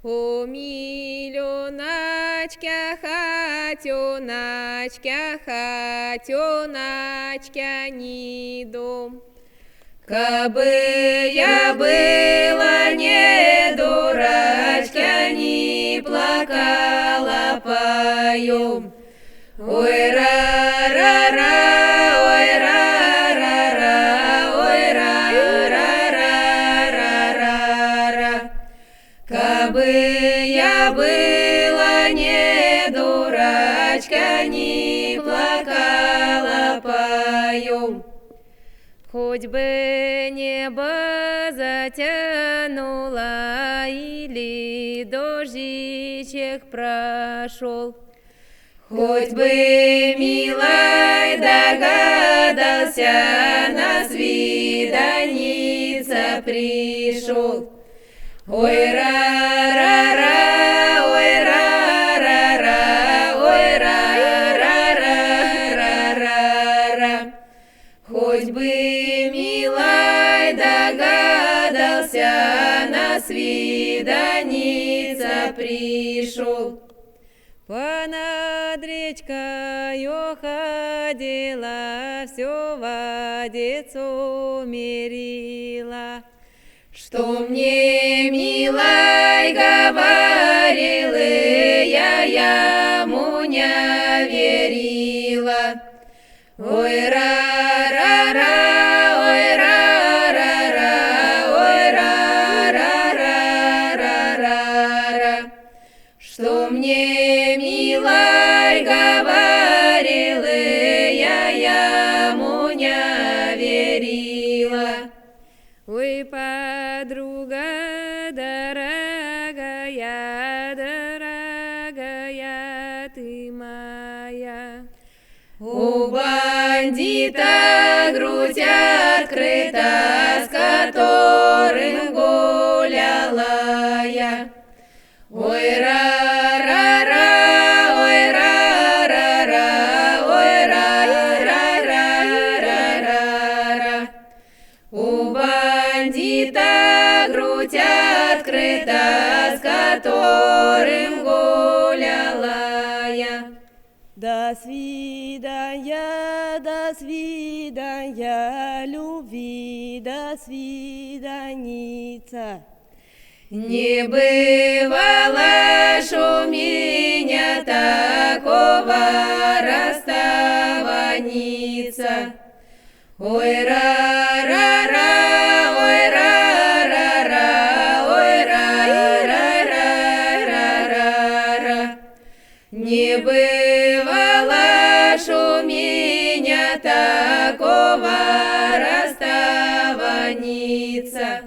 О, миленочка, хотеночка, хотеночка, ни дом. Кабы я была не дурачка, не плакала поем. Ой, ра-ра-ра, ой, ра-ра-ра, ой, ра-ра-ра-ра-ра. Кабы я была не дурачка, не плакала поем. Хоть бы небо затянуло или дождичек прошел, хоть бы милой догадался, на свиданица пришел. Ой, ра-ра-ра, ой, ра-ра-ра, ой, ра-ра-ра-ра-ра. Хоть бы милой догадался, на свиданица пришел. Понад речкою ходила, всю водицу мерила. Что мне, милой, говорил, я ему не верила. Ой, ра-ра-ра, ой, ра-ра-ра, ой, ра-ра-ра-ра-ра. Что мне, милой, говорил, я ему не верила. Ой, подруга дорогая, дорогая ты моя, у бандита грудь открыта, с которым гуляла я. Ой, ра-ра-ра, ой, ра-ра-ра, ой, ра-ра-ра-ра-ра. У бандита грудь открыта, с которым гуляла я. До свидания, любви, до свиданица. Не бывало ж у меня такого расставаница. Ой, ра-ра-ра, ой, ра-ра-ра, ой, ра-ра-ра-ра-ра. Не бывало ж у меня такого расставаница.